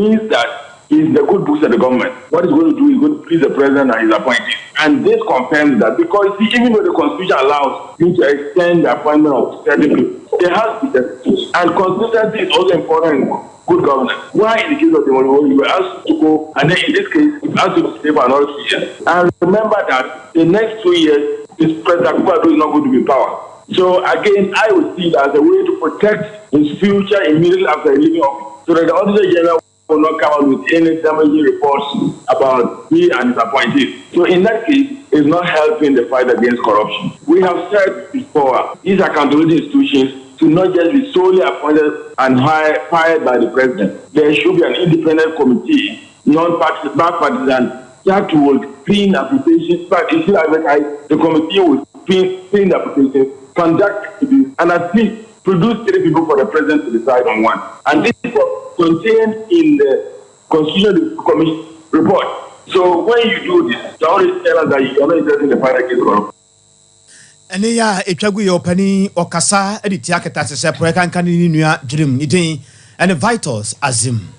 means that he's the good books of the government. What he's going to do is going to please the president and his appointees. And this confirms that, because even though the constitution allows you to extend the appointment of certain people, there has to be justice. And consistency is also important in good governance. Why in the case of the Moluwo, you were asked to go, and then in this case, you were asked to stay for another 2 years. And remember that the next 2 years, this President Akufo-Addo is not going to be in power. So again, I would see it as a way to protect his future immediately after leaving office, so that the Auditor General will not come out with any damaging reports about he and his appointees. So in that case, it's not helping the fight against corruption. We have said before, these accountability institutions should not just be solely appointed and hired by the president. There should be an independent committee, non-partisan, that will screen applications. But if you advertise, the committee will screen the applications, conduct activities, and at least produce 3 people for the president to decide on one. And this is contained in the Constitutional Commission report. So when you do this, you always tell us that you are not interested in the fight against corruption. And yeah, a chagu your penny or cassa, editiakata, separate and canina dream, eating, and the vitals azim.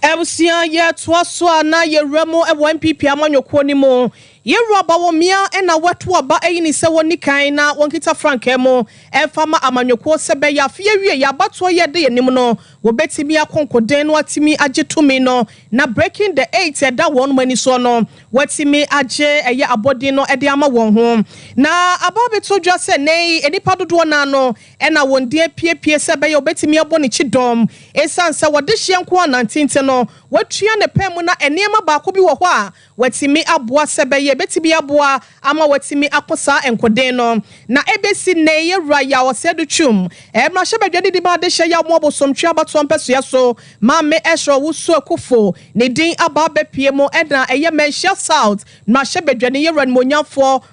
Ebusia ye twaswa na ye remo e 1 pp amanyo kwonimo ye roba wo mia e na weto aba e ni se woni kan na wonkita frank emo e fama amanyokwo sebe ya fie wie ya bato ye de nim no wo betimi akonkoden no atimi agetumi no na breaking the 8 e da won mani so no watimi age eye abodin no e de ama won ho na ababeto dwa se nei enipa dodo na no e na wonde piepie sebe ye obetimi aboni chidom esanse wode hyenko 19 no watua ne pem na enema baako bi wo ho a watimi aboa sebe ye betimi aboa ama watimi akosa enkoden no na ebesi ne ye raya osedu twum emra hyebadwani di ba de hye ya mo bosomtwa bato mpeso so ma me ehro wusu akufo ne din aba bepie mo ena eye menhia south na hyebadwani ye ranmonyafo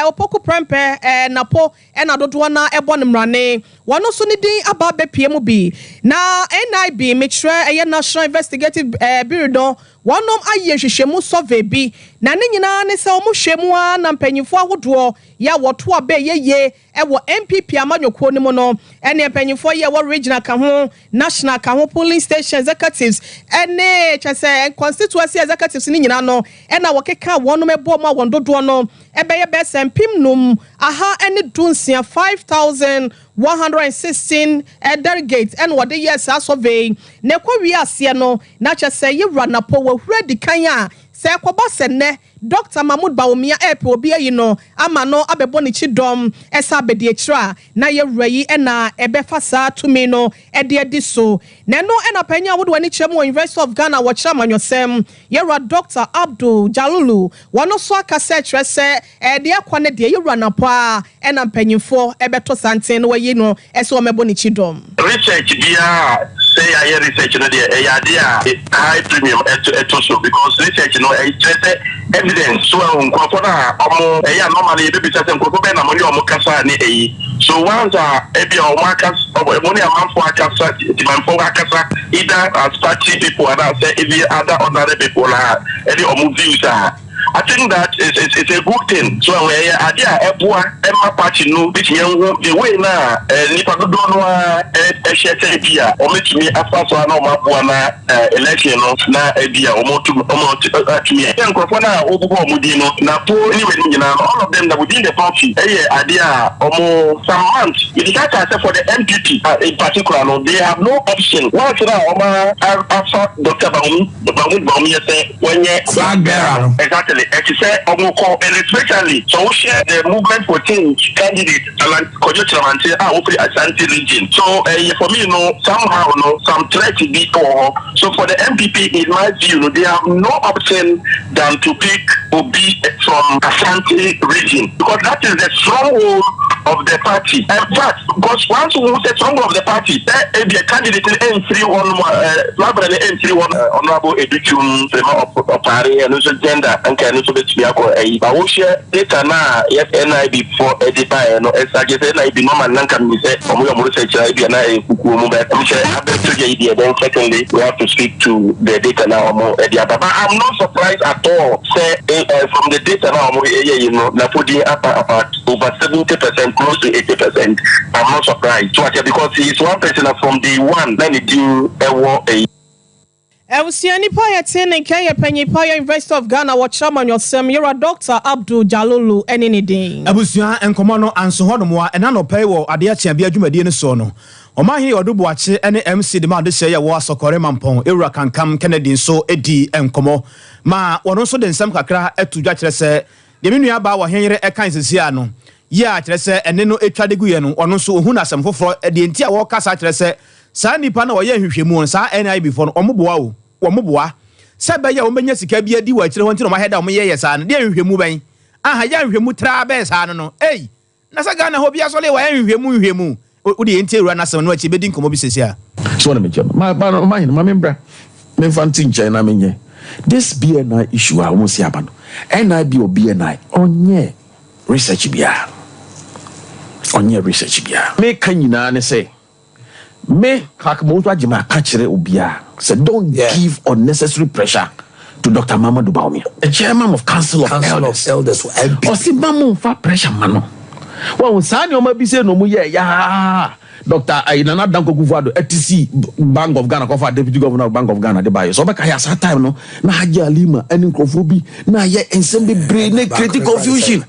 opoku prempe napo ena dodo na ebo ne mrane wono so ne din aba bepie mo bi na NIB metre eye National Investigative Bureau wonom aye hwehwemu survey bi na ne nyina ne se omo hwemu a na mpanyimfo ahodo ya woto abe yeye ewo MPP amanyokwo ni mo no ene mpanyimfo ye wo regional ka ho national ka ho polling station executives ene chese constituency executives ni nyina no ena wokeka wonom ebo ma wondodo no ebe ye be sempim num aha ene dunsia 5116 delegates and what the years are survey ne kwa wi ase no na chese ye ranapo wo huradi kan a se kwaba sene Dr. Mahmoud Bawumia epe obi ayi no ama no abebo ni chidom esa abedi ekira na ye wurayi ena ebefa saa tumi no ede so na no ena panya wodo ani chemu University of Ghana wo chira manyosem ye ra Dr. Abdul Jalulu wono so akase kire se de akwa ne de ye wura na pa ena panyimfo ebeto santen no yi no ese o mebo ni chidom research bia say I research no de high premium eto so because research no evidence so nkofo na omo normally be say nkofo be na money omo kasa ni so once ebi omo akasa money amanfo akasa ti manfo akasa either as party people or say if other people na any omo views I think that it's a good thing. So we idea ebua emma party no bit the way na nipa do no ehye bia o metumi afa so na o mabua na election no na bia o motu atumi enkrofo na obubo omudi no na po anyway nyina all of them that within the party idea omo some months it is that for the MPP in particular no they have no option once na oma afa Dr. Bawumia say when exactly and especially so we share the movement for change candidate and Kojotiramante hopefully Ashanti region. So for me, somehow some threat to be so for the MPP in my view, they have no option than to pick Obi from Ashanti region because that is the stronghold of the party. In fact, because once we say stronghold of the party, there be a candidate in M31 Honorable Educhum Opari and also gender and can also be but we share data now yes NIB for edify no exaggerate NIB normal nanka me say omo research IB na kuku but we share to the idea then secondly we have to speak to the data now omo but I'm not surprised at all say from the data now omo na putting about over 70% close to 80%. I'm not surprised so because he is one person from the one then he do Ewusia nipa yɛte ne nkan yɛ panyipa yɛ University of Ghana wɔ chairman yɔsɛm yɛra Dr. Abdul Jalulu ɛne ne din. Abusua nkɔmɔ no anso hɔ nom a ɛna no pɛi wɔ adeɛ kyea bia dwumadie no so no. Ɔmahene Odu Boakye ɛne MC de ma de hyɛ yɛ wɔ asɔkɔre mampɔn ewura kankam Kennedy so edi nkɔmɔ ma wɔno nso de nsɛm kakra atu dwa kyerɛ sɛ de me nua ba wɔ henyere ɛkan sesia no. Ya kyerɛ sɛ ɛne no etwa de gu yɛ no ɔno nso ohu na asɛm foforɔ ɛde nti a wɔkasa kyerɛ sɛ saa nipa na wɔyɛ hwehwɛmu no saa NIB fo no ɔmoboa o wɔmoboa sɛ bɛyɛ wɔmenya sika bi adi wɔ akyire hɔ nti na ɔmahɛda ɔmoyɛ yɛ saa no deɛ hwehwɛmu bɛn aha yɛ hwehwɛmu tra bɛɛ saa no ei na sɛ Ghana hɔ bia sɔle wɔyɛ hwehwɛmu wode yɛ nti awura no asɛm no akyi bɛdi nkɔmmɔ bi sesia so na mekyɛ no ma membra memfa nti nkyɛn na menyɛ this BNI issue a wɔn si aba no NIB or BNI ɔnyɛ research biara meka nyinaa ne sɛ me hakmo to agima ka kyerɛ obia say don't give unnecessary pressure to Dr. Mamadou Bawumia, a chairman of Council of Elders or si mamu fa pressure mano well sani o ma bi say no mu ye ya Dr. Ainana Danko Kufuado ETC Bank of Ghana kofa deputy governor of Bank of Ghana de bayo so be ka ya sa time no na Haji Alima any nkrofo bi na ye ensem be brain na create confusion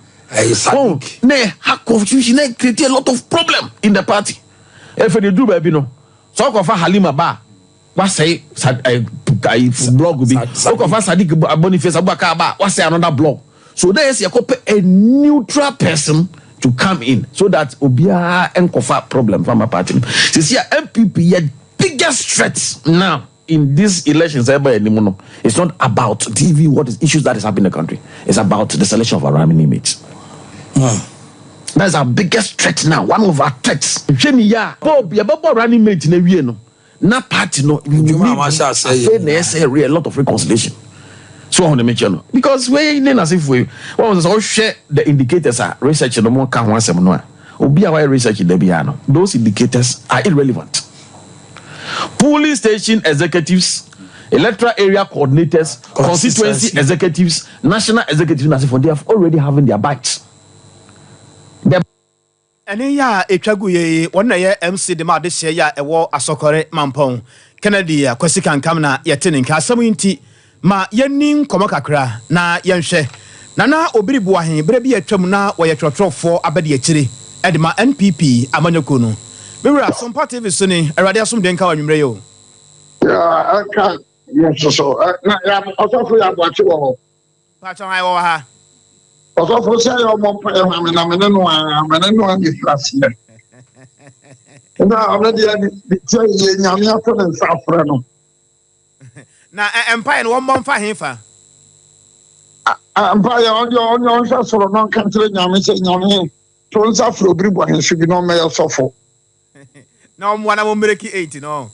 confusion na create a lot of problem in the party. If they do baby no so kofa Halima ba what say blog bi so kofa Sadiq Boniface Abubakar ba what say another blog so there is a neutral person to come in so that obia enkofa problem from a party. See MPP your biggest threat now in these elections it's not about TV what is issues that is happening in the country. It's about the selection of our running mates. That's our biggest threat now. One of our threats. Bob, your running mate in a year no. Na party no. We need a lot of reconciliation. So on the mention because we in as if we all share the indicators are research no more can one seminar. Obi our research in the piano. Those indicators are irrelevant. Polling station executives, electoral area coordinators, constituency executives, national executives, as if they have already having their bites. Ene ya etwagu ye wonna ye MC de ma de hye ya ewo asokore mampon Kennedy akwasi kankam na yete ne nka asam nti ma yeni nkoma kakra na yenhwe na obiribu ahen bere bi atwam na wo ye trɔtrɔfo abede akire e de ma NPP amanyoko no bewura Sompa TV so ni awrade asom de nka wanwumre yo ya aka so na ya osofo ya boache wo pa chan ai wo ha osofo say yo mo pa ya me na me no ani frase na already the tell ye nyame afọ na nsafra no na empire no mo mfa hefa empire on so soro no kan tere nyame say nyame to nsafra obiri bo hen so bi no me osofo na mo wana mo mereki 8 no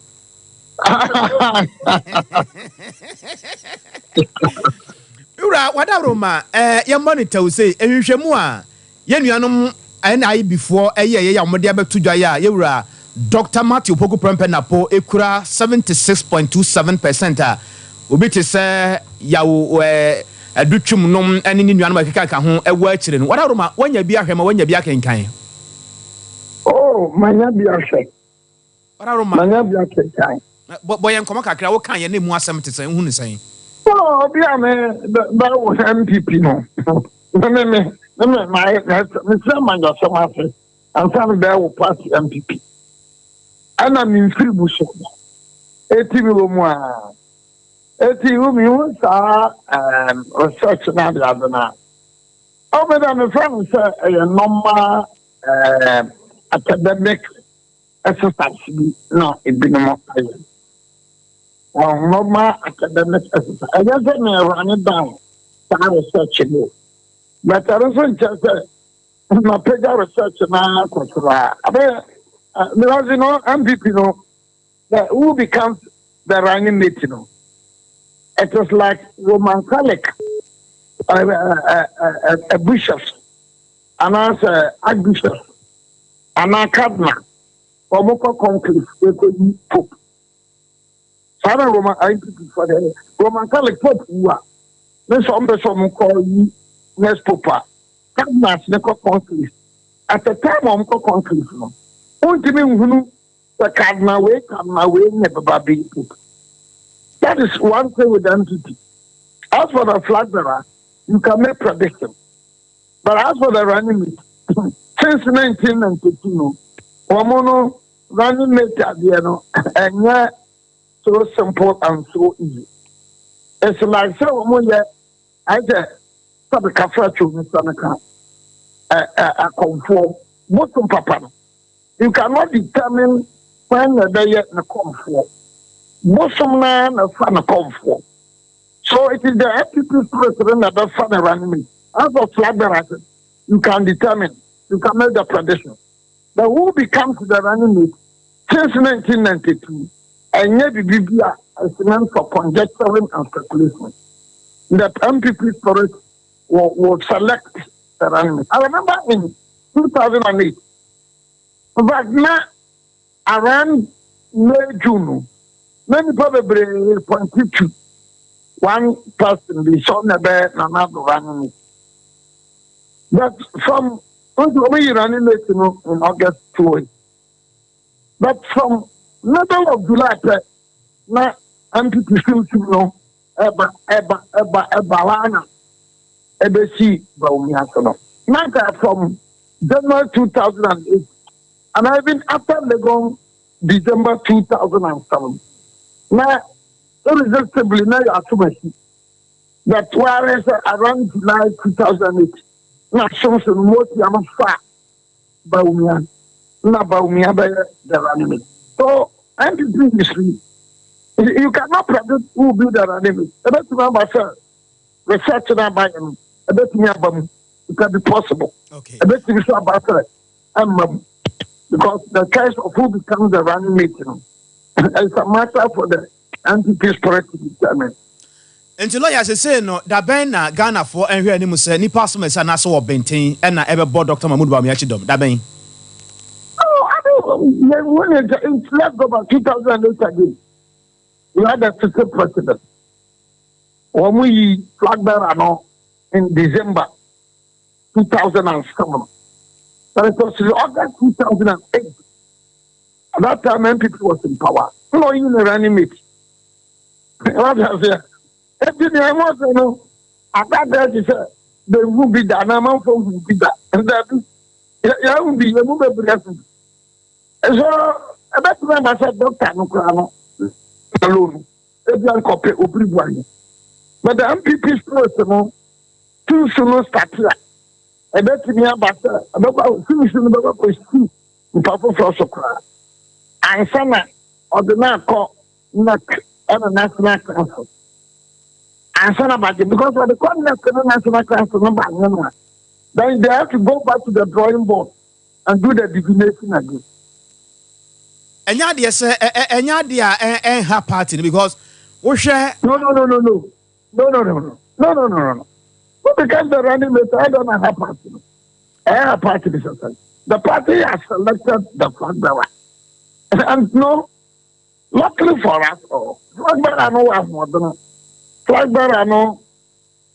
Ura wadaroma ye monitor say ehwehwemu a ye nuanom na before ye ya omode abetu dwa ya ye wura Dr. Matthew Poku Prempe Napo ekura 76.27% a obi te se yawo adutwum nom ene ni nuanom akeka ka ho ewa akire no wadaroma wanya bi ahwema wanya bi akenkan oh manya bi ahwe wadaroma manya bi akenkan boye nkoma kakra wo kan ye na mu asem te se hu ne sen oh bia me ba wo MPP no me my man just so much and some there will party MPP and I'm in free bush eti mi wo mu a eti wo mi wo sa research na de adana o me da me friend say a normal academic exercise no it be no more normal academic exercise I just me run it down that research no but I don't just my pega research na control because you know MPP know that who becomes the running mate you know it was like Roman Catholic a bishop and as a archbishop and a cardinal or more conclave they could be pope so Roman MPP for the Roman Catholic pope who are then some person call you next pope cardinals they call conclave at the time of conclave no ultimately the cardinal way never be pope That is one thing with the MPP. As for the flag bearer, you can make predictions. But as for the running mate, since 1992, Omono running mate at the end, and yet so simple and so easy. It's like so I said, the cafe to a conform. Most papa. You cannot determine when the day na conform. Most of them are fan conform. So it is the FPP president that does fan running mate. As a flag bearer, you can determine, you can make the prediction. But who becomes the running mate since 1992, and yet the BBA is meant for conjecturing and speculation. The MPP spirit will select the running mate. I remember in 2008, but now around May, June, many probably pointed to one person, the son of another running mate. But from we running late, in August 2. But from middle of July, now MPP seems to know Ebalana, Ebesi, Baumiasono. Now from January 2008, and even after Legon, December 2007. Now, irresistibly, now you are too much. That whereas around July 2008, na something most yama fa Baumia na Baumia by the running mate. So MPP history, you cannot predict who will be the running mate. I bet you myself research that by him. I bet me about it can be possible. Okay. I bet you about because the case of who becomes the running mate, it's a matter for the MPP spirit to determine. Nti lawyers say no da ben na Ghana for enhwe animu say nipa so mesa na so wo benten e na ebe board Dr. Mahmoud Bawumia Chidom da ben. Oh, I don't when it's let's go back 2008 again. We had a sitting president. When we flag bearer in December 2007. But it was in August 2008. At that time, MPP was in power. No, you know, running mate. What I say? Everything I want to know. At that time, he said, they will be that. I'm not going to be that. And that you will be able to be that. So, at that time, I said, Dr. Nukrano, alone. Everyone copy everybody. But the MPP person, too soon start here. I bet me about finishing the question. Papa Frosso cry. And Sana or the Nako Nak and the National Council. And Sana about it because of the National Council number. Then they have to go back to the drawing board and do the divination again. And ya dear say and her party because we share No. What becomes the running mate? I don't know how party. I have party business. The party has selected the flag bearer. And no, luckily for us, flag bearer no have more than flag bearer no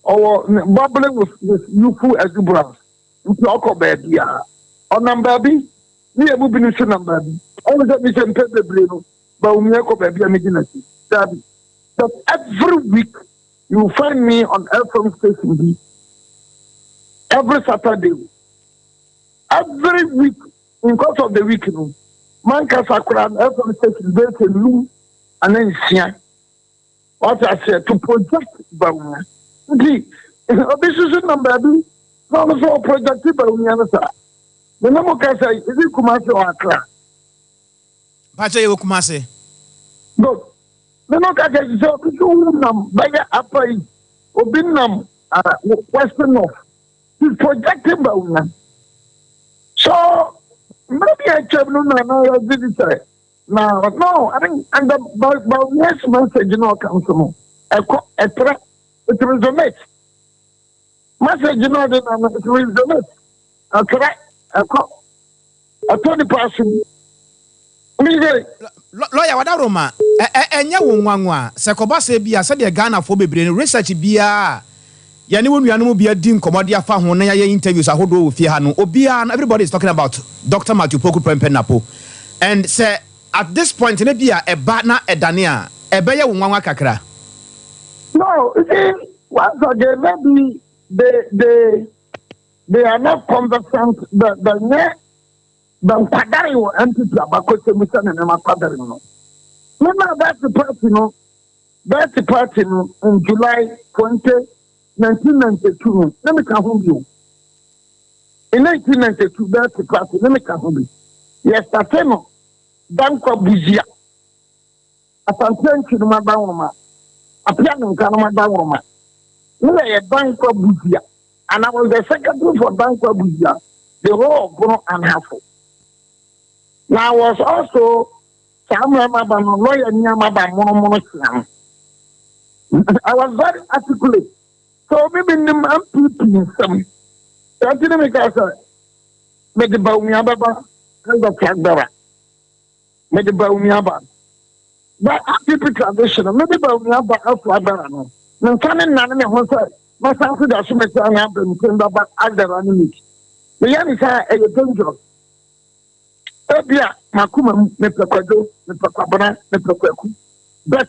or bubbling with youthful exuberance. It's not called baby. On number B, we are moving to number B. Always have me send paper blue, but we are called baby. I'm making that every week. You will find me on FM Station B every Saturday. Every week, in course of the week, man can sakura FM Station B to Lu and then Sia. What I said to project Bawumia. See, this is number B. No, so project Bawumia. The number can say, is it Kumasi or Accra? Pacha you Kumasi. Good. The no catch is so by the Obinam question of he's projected Bawumia. So maybe I tell no visitor. Now, no, I think and the Bawumia's message council. It resonates. Message it resonates. A 20%. Lawyer wadaroma enya wonwanwa se koba se bia se de Ghana fo bebre no research bia ya ne wonuanu bia di nkomode afa ho na ya interviews ahodo wo fie ha no obia everybody is talking about Dr. Matthew Poku Prempenapo and say at this point ne bia eba na edane a Ebeye wo nwanwa kakra. No, see, once again, maybe they are not conversant. The Padari or entity about Costa and Padari. No, that's the party, no. That's the party in July 1992. Let me come home you. In 1992, that's the party. Let me come home you. Yes, that's no. Banko Buzia. A fancy to my Bawma. A piano Kanama Bawma. We are a Banko Buzia. And I was the secretary for Banko Buzia. The role of Bruno and Haffle. Now I was also Samama lawyer Nyamaba Monomono. I was very articulate. So maybe the man people some. I didn't make us make the Baumiaba and the Flagbara. Make the Baumiaba. But people traditional, maybe Baumiaba of Flagbara. No, coming none of the hotel. My son could have some time and turned up other enemies. The young is a danger. Ebia, Makuma, Nepakado, Nepakabana, Nepaku. But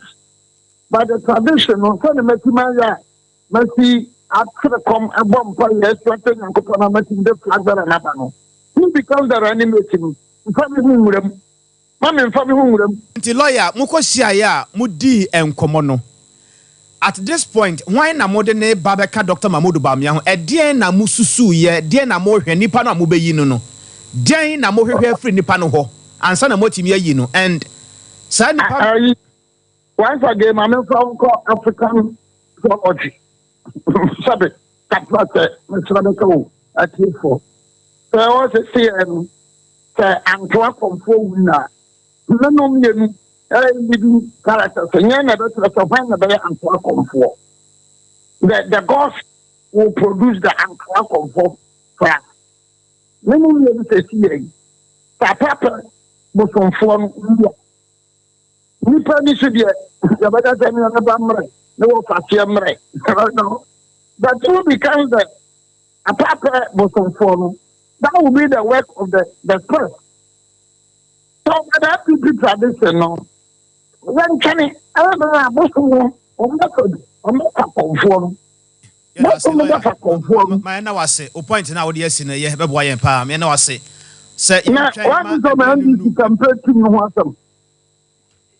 by the tradition, on Sunday, Metimaya, Messi, after the come a bomb for yes, and Copana making the flag and Abano. Who becomes the animating? Family Hungrum, Mammy and Family Hungrum. The lawyer, Mukosia, ya, Mudi and Komono. At this point, why na modern Babeka Dr. Mahmoud Bamian, a dear na Mususu, ye, dear na more Nipana Mube Yino. Dear na more free Nipano, and son of Motimia Yino, and San once again, I'm from African theology. Sabe, Caplate, Mr. at T4. So I was a CM, Antoine from Fowina. No, me, living characters, and never to find the better Antoine Comfort. The gods will produce the Antoine Comfort for us. Many years a CA. Papa was from India. Nipa ni should be the better than you have no fashion. No, but who becomes the a papa was from that will be the work of the spirit. So that people tradition, no. When can it? I don't know. I'm not conform. My now I say, o point now, yes, in a year, but why and Pam, and I say, say, what is the man you compare to no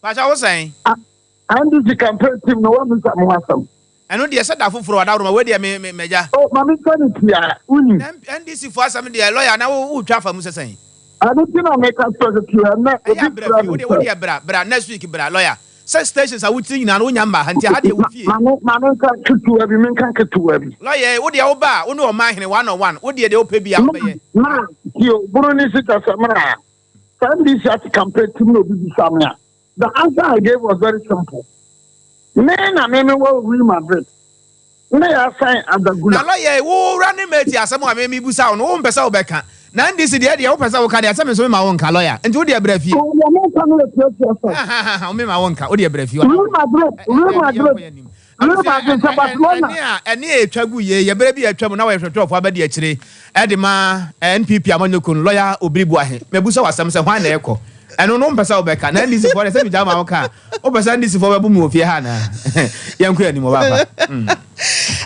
but I was saying, and did you compare to no one is awesome? I know the said that for a doubt where they may measure. Oh, Mammy, and this is for some of the lawyer now who travel, Mr. Saying. I don't think I'll make us but next week, but lawyer. Such stations are waiting in an unyamba until I had Mamma can't to every man can't get to every lawyer. What the old bar, who know my 101? What did the old baby out there? Man, you Bruno is it as a man. Sandy shot compared to no baby Samia. The answer I gave was very simple. Men are many will read my bread. May I sign at the Gula? Lawyer, who running mate, as someone made me boost out, no one person back. Now, this is the idea of person who can summon my own lawyer. And do the breath you. I'll make my own car, or the breath you. And near Chagu, ye, baby, a trouble now for Abadi actually. Edema, NPP Amonokun, lawyer, Obribwa, Mebusa was some one echo. And no person back. And then this is for the same time our car. Open this for a boom of Yahana. Young Queen,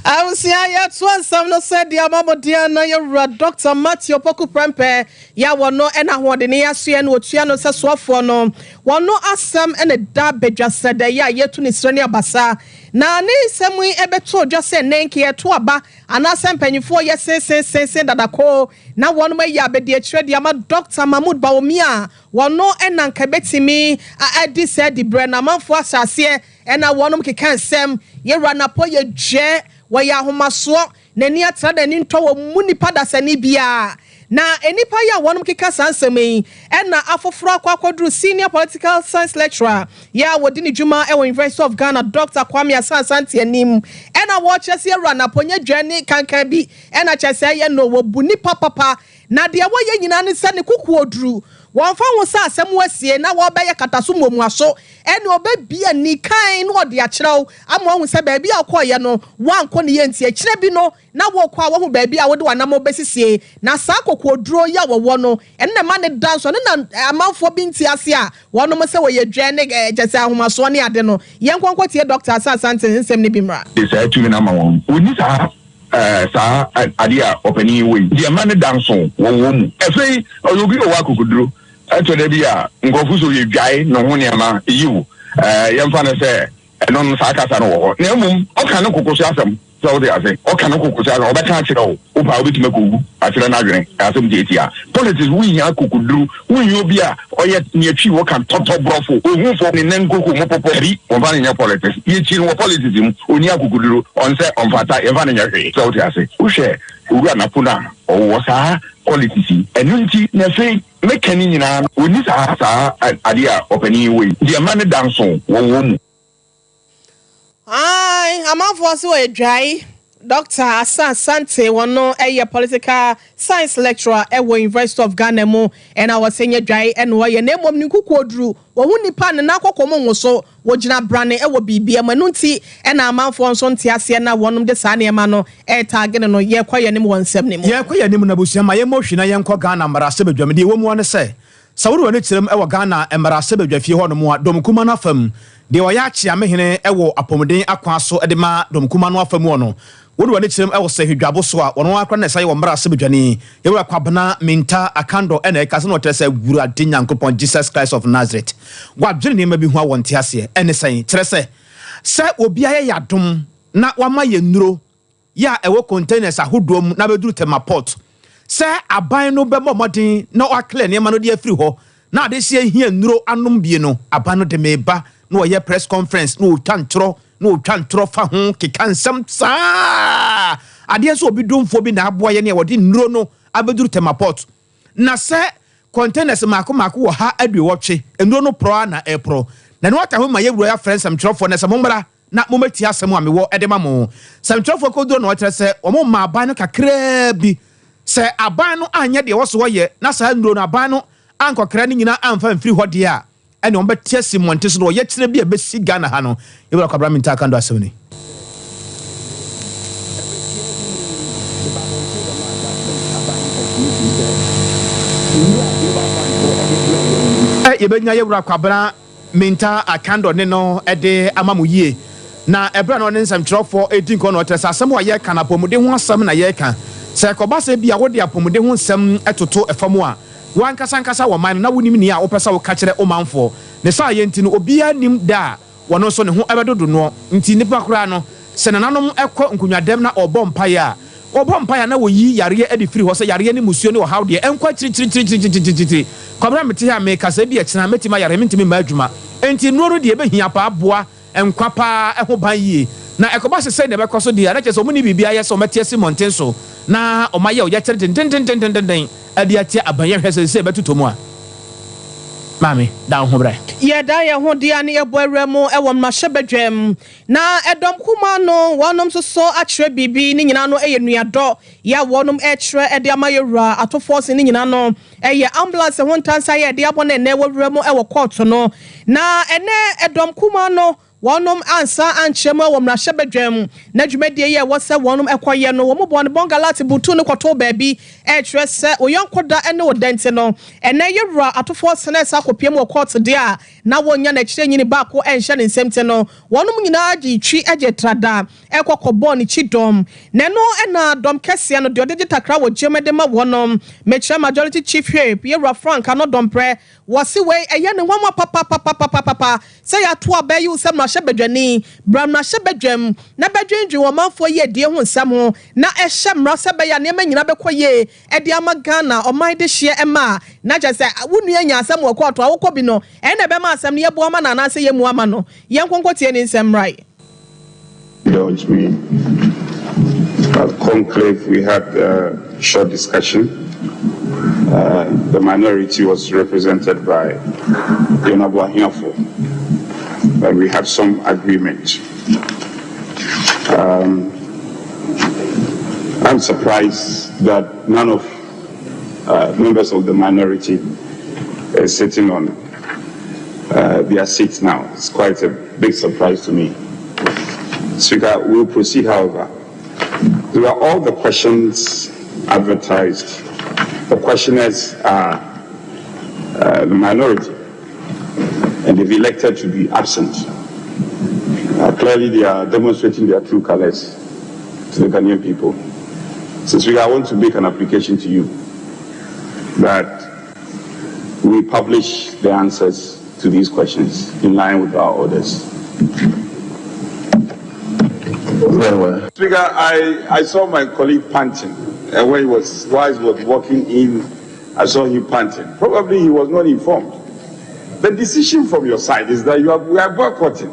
I will see I one some no said the Amamo Diana, your Dr. Matthew Poku Prempe, ya one no and I want the near Sian, what Chiano says for no one no assam and a dab just said that ya yet to Nisrania Basa. Na ne semwe ebeto just say nenki eto aba anasem panyifo ye sense that ako na won me ya be de trade ya ma Dr. Mahmoud Bawumia wono enanka betimi a edi said the brand amanfo asase e na wonom keka nsem ye ranapo ye je wo ya homaso nani atra da ni nto wo munipa da sani bia na enipa ya wonom keka sansemi e na afoforo akwadru senior political science lecturer ya wodini juma e University of Ghana Dr. Kwame Asante anim e na wo chese rana ponye dwane kankan bi e na chese ye no wo buni papa na de wo ye nyina ne se ne kuku odru wɔn fa ho sa asɛm wasie na wɔbɛyɛ kataso mmomuaso ɛne ɔbɛbia ni kan no ɔde akyerɛw ama ɔhu sɛ baabi a ɔkɔɔyɛ no wankɔ ne yɛ nti akyerɛ bi no na wɔkɔ a wɔho baabi a wɔde wanam ɔbɛsisie na saa kokoduro yi a wɔwɔ no ɛne na ma ne da nso ne na amanfoɔ bi nti ase a wɔnom sɛ wɔyɛ dwɛ ne gyesɛ ahomasoɔ ne ade no yɛn nkɔnkɔ tie Dr. Asante nsɛm ne bi mmra saa tumi na ma wɔn oni saa saa ade a ɔpani wei deɛ ma ne da nso wɔwɔ mu afei ɔyɛ obi wɔ akokoduro ɛtɔ da bi a nkɔfo so yɛ dwae ne ho nneɛma yiw yɛmfa no sɛ ɛno no saa kasa no wɔ hɔ na mmom ɔka ne kokoso asɛm sɛ wode ase ɔka ne kokoso asɛm ɔbɛka akyerɛ wo wopa wobɛtumi akɔwu akyerɛ no adwene asɛm tietia politics wohia akokoduru wohia obi a ɔyɛ neatwi wɔka tɔtɔ borɔfo ɔhufo ne nan koko mu pɔpɔ bi wɔmfa no nyɛ politics yɛkyi no wɔ politics mu ɔni akokoduru ɔnsɛ ɔmfata yɛmfa no nyɛ hwee sɛ wote ase wohwɛ owura napo no a ɔwɔ saa politics yi ɛno nti na afei mɛka ne nyinaa ɔni saa ade a ɔpani wei deɛ ma ne da nso wɔwɔ mu amanfoɔ sɛ wɔyɛ dwae Dr. Asante wono political science lecturer ewo University of Ghana mu and I was saying dry and why name of Nikukodru or who nipa and Nako so wojina brane ewo bibia manunti and a man for son tiasiana one of the Sani Mano target no ye quite name 170. Yeah, quite a name Nabusia, my emotion I am called Ghana Marasebe Germany woman want to say. Sauru and it's ewa Ghana and Marasebe Jeff you on more Domkumana firm. De wayachi amehine ewo apomden akwaso edema Domkumano famuono. What do I need to I will say Hidaboswa, one more crane say on Brasibjani, you were Quabana, Minta, Akando, and a cousin or Tessa, Guradin, upon Jesus Christ of Nazareth. What Jenny may be one Tiasia, and say, Tresse, Sir will be a yadum, not one my nuro, ya a work containers a hoodroom, never do to my pot. Sir, I buy no bemo martin, no a clear near Manodia Friho. Now they say here nuro annum bieno, abano de meba, no a year press conference, no tantro. No tantro fa ho kekan sam sa ade so obi domfo bi na aboa ye ne wodi nro no abeduru temaport na se containers mako wo ha aduwotwe nro no pro na epro na ne wata ho ma ye wura ya friends am trofo na se mommra na momati asem a mewo ede ma mo sam trofo ko do no tere se omo ma aban no kakra bi se aban no anye de wo so ye na sa nro no aban no ankokra ni nyina amfa mfiri hode a ene on betia simonte so no ye kire bi e be si Ghana ha no e wura kwabra minta kan do asewni ye benya ye wura kwabra minta akando ne no ede amamuye na ebra no ne nsam kirofo edin ko no tresa asem wa ye kan apomode ho asem na ye kan se koba se bia wo de apomode ho nsem etoto efamu a wan kasa wo man na wonim ni a wo pesa wo ka kire o manfo ne sa ye ntino obia nim da wono so ne ho ebedodo no nti nipa kura no se nananom ekọ nkunwadem na obompa na wo yi yare edi firi ho se yare ni musuo ne wo hawde enkwa tiri kwabra mete ha me kasa bi ekina metima yare mentimi ma adwuma enti nuro de ebehia pa aboa enkwa pa eho ban yie na ekoba se ne bekoso de na kese omuni bibia ye so mete esi monten so na omaye o ya kire den adi atia abanye hwese se betutomu a mami da ho bra ye da ye ho dia ne eboaremu ewo mahebedwem na edom kuma no wonom so akire bibi ni nyina no eye nuado ya wonom ekire ede amayewura atofo se ni nyina no eye ambulance ho ntansa ye de abone na ewuremu ewo court no na ene edom kuma no wonom ansa anchema wo mahebedwem na dwumadie ye wo se wonom ekoye no wo mobone bongalati butu no kwato baabi ekire se oyonkoda ene odente no ene yewura atofo se na sa kopiem wo court dia na wonya na kire nyini ba ko enhye ne nsemte no wonom nyina agi twi age trada ekokobo ne chidom ne no ena dom kese no de digital wo jemede ma wonom mecha majority chief whip yewura Frank no dompre wasi we eye ne wama papa say ya to abayu sem na hyebedwani bram na hyebedwam na bedwendwe wo manfo ye die ho nsam ho na ehye mra se be ya ne manyina bekoye e de ama Ghana o man de hye ema na je se wonu anya asam wo kwato awokọ bi no e na be ma asam ne yebo ama na na se yemu ama no ye nkonkotie ne nsam right. Indulge me. At conclave, we had a short discussion. The minority was represented by Honorable Ahiafo, and we had some agreement. I'm surprised that none of members of the minority sitting on their seats now. It's quite a big surprise to me. Speaker, we'll proceed, however. There are all the questions advertised. The questioners are the minority, and they've elected to be absent. Clearly, they are demonstrating their true colors to the Ghanaian people. So, Speaker, I want to make an application to you that we publish the answers to these questions in line with our orders. Very well. Speaker, I saw my colleague panting when he was walking in. I saw him panting. Probably he was not informed. The decision from your side is that we are boycotting.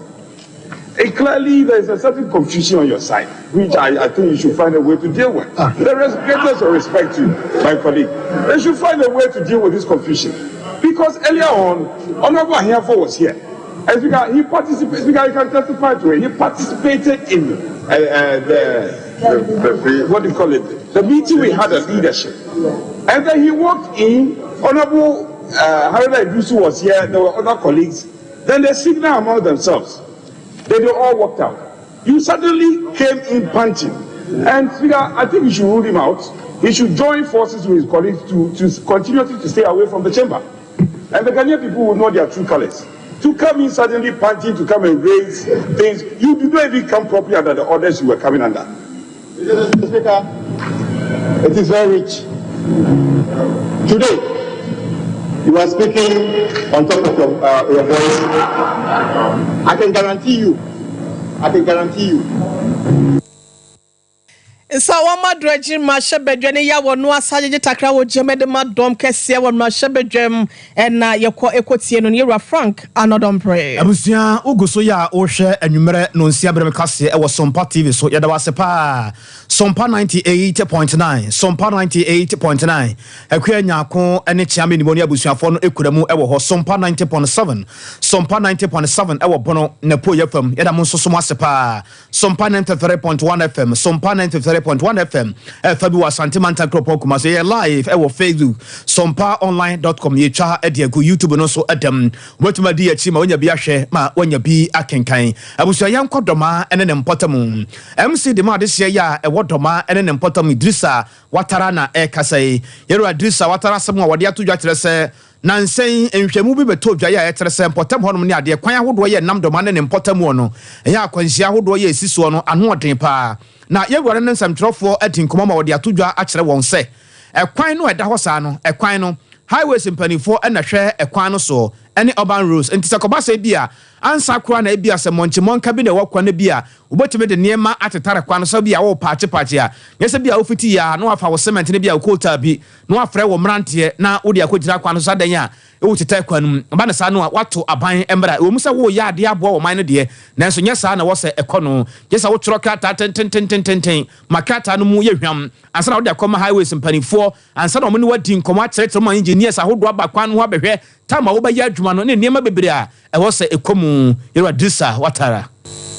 And clearly, there is a certain confusion on your side, which I think you should find a way to deal with. There is greatness of respect to my colleague. They should find a way to deal with this confusion. Because earlier on, Honorable Ahiafo was here. And Speaker, he participated, Speaker, you can testify to it. He participated in what do you call it? The meeting we had as leadership. And then he walked in, Honorable Haruna Idusu was here, there were other colleagues. Then they signaled among themselves. Then they all walked out. You suddenly came in panting. And Speaker, I think you should rule him out. He should join forces with his colleagues to continue to stay away from the chamber. And the Ghanaian people will know their true colors. To come in suddenly panting, to come and raise things, you did not even come properly under the orders you were coming under. Mr. Speaker, it is very rich. Today, you are speaking on top of your voice. I can guarantee you. Nsa wama dredge ma shebedwe ya wonu asaje takra wo jemede ma dom kese wonu ma shebedwem na yekọ ekotie no Yewura Frank anodom pray. Abusia uguso ya o hwe anwumere no nsia brem kase e wo Sompa TV so yeda wase pa Sompa 98.9 Sompa 98.9 akwa nyako ene chiame ni moni abusuafo no ekuramu e wo ho Sompa 90.7 Sompa 90.7 e wo bono na po yefam yeda mo nsoso mo ase pa Sompa 93.1 FM Sompa 93.1 FM Fabi wa Santimanta Kropo kuma so live e wo Facebook sompaonline.com ye twa e de agu YouTube no so adam wetuma di achi ma wonya bi ahwe ma wonya bi akenkan abusu ya nkodoma ene ne mpotamu MC de ma de hye ya e wodoma ene ne mpotamu Idrisa Watara na e kasai Yero Idrisa Watara sem wa wode atodwa kire se nansen enhwemu bi beto dwa ya etere se mpotam honom ne ade kwan ahodo ye nam doma ne mpotamu no ya akwanhia ahodo ye esisuo no ano oden pa na yewure ne nsamtrofo adinkomo ma wode atodwa akire won se ekwan no eda hosa no ekwan no highways mpanifo na hwe ekwan no so ene urban roads ntisa kobasa bia ansa kura na bia se monka bi na wakwa na bia ubotime de niema atetare kwan so bia wo paache a nyese bia ofiti ya no afa wo cement ne bia ukota bi no afre wo mrantie na wo de akogira kwan so adan a wo tete kwan ba na sa no wato aban embra wo musa wo ya ade abo wo man no de nanso nyesa na wo se ekono yesa wo tro kata ten makata no mu ye hwam ansa na wo de akoma highways mpanifo ansa na wo ne wadi nkomo akyerɛ man engineers ahodo aba kwan ho abehwɛ tama wo ba ya adwuma no ne niema bebre a ɛwɔ se ekomu Yero Idrisa Watara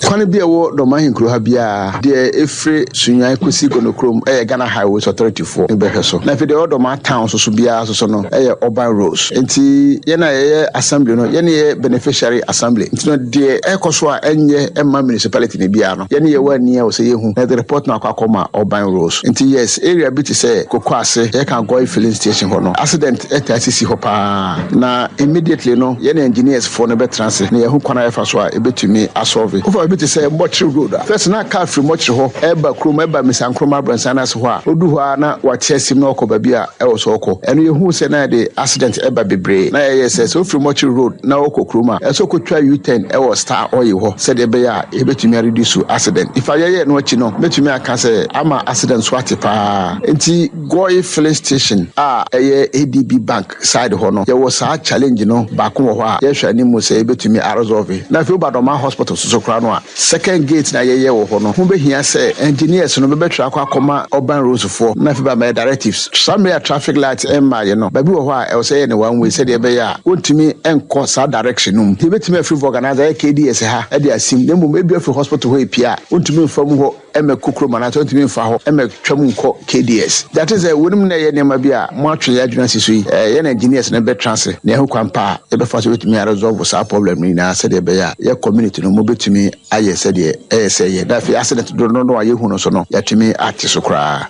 kwane bia wo domahin kro ha bia de efre sunyan kosi gonokrom Ghana Highways Authority for ebehwe so na fe de odoma town so bia so no urban roads enti ye na ye assembly no ye na ye beneficiary assembly enti no de ekoso a enye emma municipality ne bia no ye na ye wani a wo se ye hu na the report na akoma urban roads enti yes area bit say kokwase ye kan go filling station ho no accident etasisi ho pa na immediately no ye na engineers for no be transit na ye hu kwana efa so a ebetumi asolve to say Mochi Road. First na car from Mochi ho eba krom eba misankroma bransana so ho a odu ho a na wa chesim na okoba bia e wo so okọ eno ye hu se na de accident eba bebre na yes so from Mochi Road na okọ kroma e so kotwa U10 e wo Star Oil ho se de be ya e betumi reduce accident if aye no achi no betumi aka se ama accident so atipa enti Goy filling station ADB bank side ho no ye wo sa challenge no ba ko ho a ye hwa ni mu se e betumi resolve na fi Obadoma hospital so kra no second gate na ye wo ho no hu be hia se engineers no be betra akoma urban roads for na fi ba my directives some traffic lights ye no ba bi wo ho a e say ne one way say de be ya wontumi enko sa direction num he betumi free organizer KDS ha e de asim dem mo be bi free hospital ho epia wontumi fam ho eme kukro mana to ntimi mfa ho eme twam nko KDS that is wonim na ye nema bi a mo atwe ya adwuna siso yi ye na engineers na be transe na ehu kwampa e be fa so betimi resolve sa problem ni na se de be ya ye community no mo betimi aye se de se ye da fi accident do no aye hu no so no yatimi ate so kra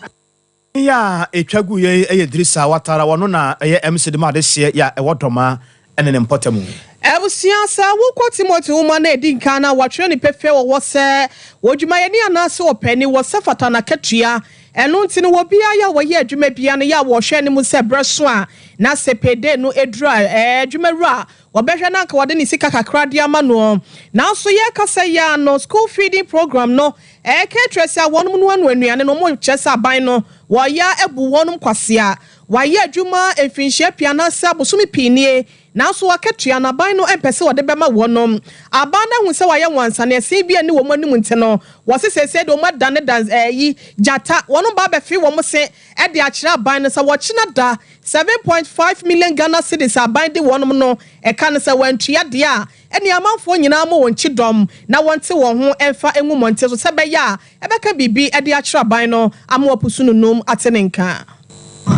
ya etwagu ye Drisa Watara wono na ye MC de ma de hye ya ewodoma ene mpotamu Ebusia sa wo Timothy woman na edi nka na watwe ni pefe wo se wodwuma ye ni anase opani wo se fata na katua eno nti no wo bia ya wo ye adwuma bia no ya wo hwe ni mu se breso a na sepede no edura adwuma ra wo behwe na nka wode ni sika kakra dia ma no na so ye kasa ya no school feeding program no ketresia wonum no anu anuane no mo chesa aban no wo ya ebu wonum kwase a wa ye adwuma efinhye pia na se abosumi pinie na so waketua na ban no empese wode bema wonom aban na hu se wa ye wansa na se bia ni wo manim nte no wo se sese do madane dan yi jata wonom ba be fi wo mo se e de akira ban no se wo kina da 7.5 million Ghana cedis aban de wonom no e kan se wantua de a eni amanfo nyina mo wonchi dom na wonte wo ho emfa enwu monte so se be ya e be ka bibi e de akira ban no amo opusu no nom atenenka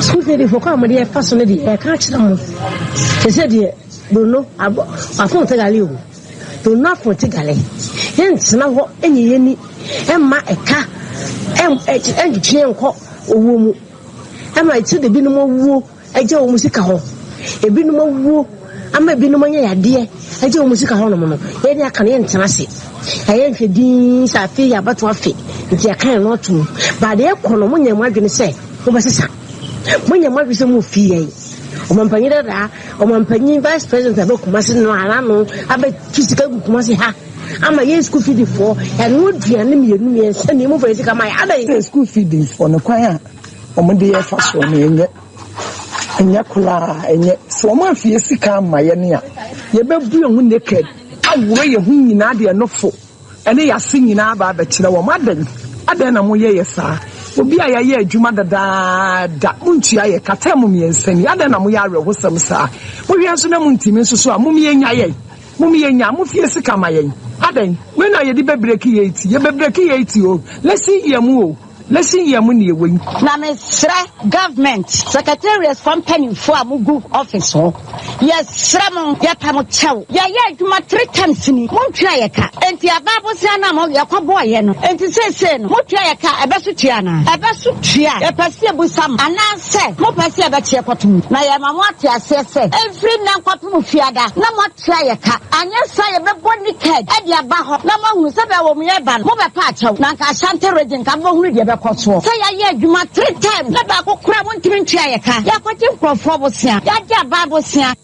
school feeding for come dey faso dey e ka kira mo se dey do no afon tegale o do no afon tegale yen na ho enye ni emma eka enje enko owo mu emma ti de binu mo wuo eje o musika ho ebinu mo wuo ama ebinu mo nya yade eje o musika ho no mo no ye ni aka ne ntena se ayen hwedin sa fe ya bato afe nti aka no to ba de ekono mo nya mo adwene se wo besesa Mwenye mwa vise mu fiye Omampanyira da Omampanyi vice president abe kumasi no arano abe kisika kumasi ha ama ye school feeding for and would be an me send him over my other school feeding for no kwaya omode ye fa so na enya kula enye so ma fie sika ma ye ne a ye bebu ye hu naked awuro ye hu nyina de no fo ene ya se nyina ba ba kire wo madan na mo ye sa obi a ye adwuma da muntua ye katam me ensani adan na mo ya awe hosam sa mo hwe so na muntimi so a mo me nya mo fie sika ma ye adan we na ye di bebreki ye iti ye bebreki ye iti o lesi ye mu ne we na me sre government secretariat company for amugu office ho yes sre mo ya pamo chew ye adwuma 3 times ni mo ntwa ye ka enti ababo sia na mo ye kwabo ye no enti sese no mo twa ye ka ebeso tua na ebeso tua ye pese busam ana se mo pese ebeche kwatum na ye ma mo ate asese every na kwatum fiada na mo twa ye ka anya sa ye bebo naked e dia ba ho na mo hu se be wo mo ye ba mo be pa chew na ka Ashanti region ka bo hu de koso say ya adwuma 3 times na ba ko kura won timi ntwa ye ka ya kwati nkrofo bosia ya ja ba bosia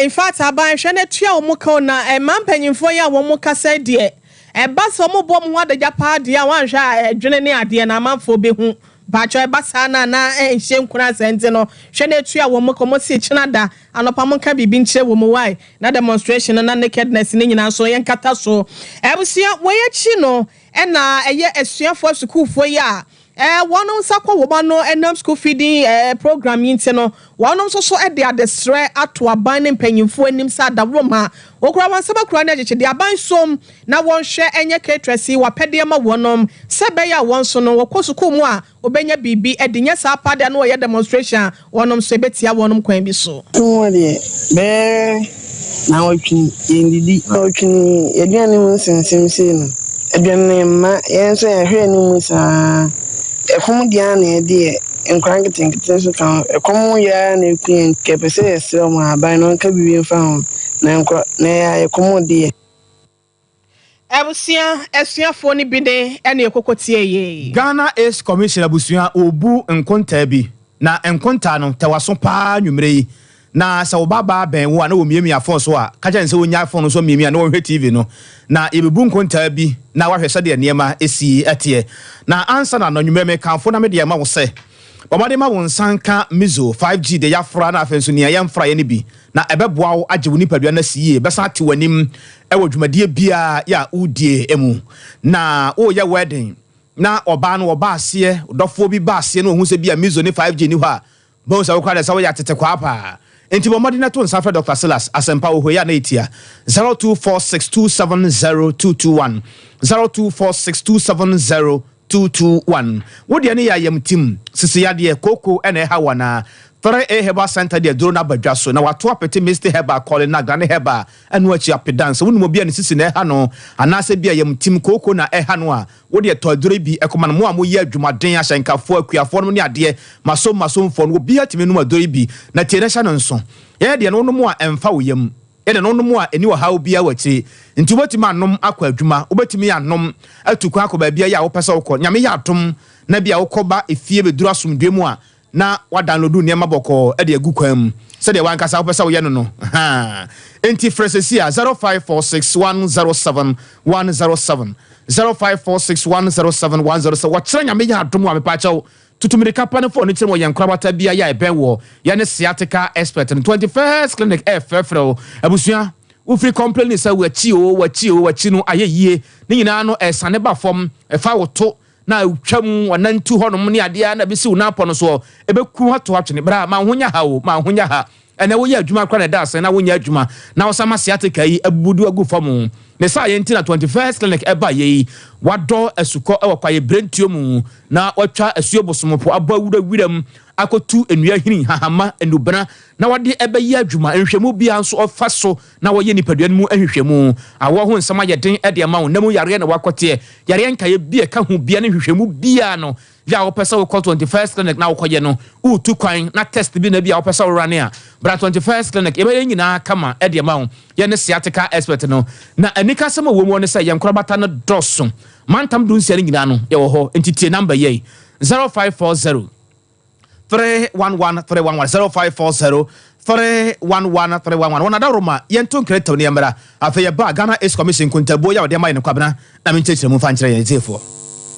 in fact aban hwe na tua omo ka na mampanyimfo ya wo mo kasa de ba so mo bom ho adagya pa de a wan hwa adwene ne ade na amanfo be hu ba cho ba sa na enhye nkura sente no hwe na tua wo mo ko mo si china da anopa mo ka bibi nche wo mo why na demonstration na nakedness ni nyina so yen kata so ebusia wo ye chi no na eye esuafo schoolfo ya wonom sakwa wo no enam school feeding program yin no wonom so e de adesre ato aban ne mpanyimfo anim sa da roma okura wansaba kura na jeche de aban som na won hwe enye ketresi wapede ma wonom sebe ya won so no wokosu ku mu a obenya bibi e de nya sa pade na wo ye demonstration wonom so betia wonom kwan bi so wode be na otwi yendidi otwi eduane mu sensemse no eduane ma yenso ya hwe ni mu sa ekom dia na ede enkranketenkete so kan ekom ya na ekuen kepese esre mo aban no nka bibi mfa ho na enko na ya ekom de ebusia esuafo ni bide ene ekokotie ye Ghana Ace Commission abusia obu nkonta bi na nkonta no tewaso pa nwumre yi na sa obaba ben wo na wo miemia phone so a ka jan se wonya phone so miemia na wo hwe TV no na ebebu nkonta bi na wahwe se de niema esi etie na ansa na nwumre kanfo na me de ma wo se bomade ma won sanka mizo 5G de yafra na afenso ne yamfra ye ne bi na ebeboa wo agye woni padua na siye besa ate wanim ewo dwumadie bia ya udie emu na o ya wedding na oba no oba ase dofo bi ba ase no hu se bia mizo ne 5G ni ho a bo sa wo kwa da sa wo ya tete kwa pa enti bo modina to nsa fra Dr. Silas asempa wo ya na etia 0246270221 0246270221 wodi ne ya yam tim sisi yade koko ene ha wana 3A Herbal Center de Drona Badwaso na wato apete Mr. Herbal calling na Gane Herbal enu achi apedance wonu mo bia ne sisi na ha no anase bia yam tim koko na ha no a wodi etodore bi ekoma no mo a mo ye adwumaden ahyankafo akuafo no ne ade maso mfo no bia timi no adore bi na tie na sha no nso ye de no mo a emfa wo yam ene no mo a eni wo hawo bia wachi nti wotimi anom akwa adwuma wobetimi anom atukwa akwa bia ya wo pesa wo nyame ya atom na bia wo koba efie beduru asomdwemu a na wa download niam boko e de agu kwam se de wan kasa wo pesa wo ye no ha enti fresesi a 0546107107 0546107107 wa kire nyame ya atom wa mepa chawo tutumirika pane for ni chemo yankrabata bia ya ebenwo ya ne sciatica expert in 21st clinic FFRO abusua wo free complain say wachi no ayeye ni nyina no esane ba fom efa woto na twam wanantu honom ne ade na bisi wo na apo no so ebeku hato atwene bra ma honya ha ene wo ya adwuma kwa na da ase na wonya adwuma na wo sama sciatica yi abudu agu fom ne sa yenti na 21st clinic eba yi wado asuko e wakwaye brentio mu na watwa asuo bosomopo abawura wiram akotu enua hini hahama enubana na wade ebe yi adwuma enhwemu bia nso ofaso na woye nipaduan mu ahwehwemu awo ho nsama yeden e de ma wo namu yare na wakote yare nkaye bia ka ho bia na hwehwemu bia no ya opesa wo 21st clinic na wokoye no utu kwan na test bi na bia opesa wo rane a bra 21st clinic ebe nyina kama e de ma wo ye ne sciatica expert no na anika sama wo mu ne say yankrabata no dosso mantam dun sia nyina no ye wo ho entitie number ye 0540 311 0540 311 wana da Roma yento nkreto ne yamra afeye ba Ghana Ace Commission kuntabo ya wode mai ne kwabena na menchechire mu fa nkyere ye tefo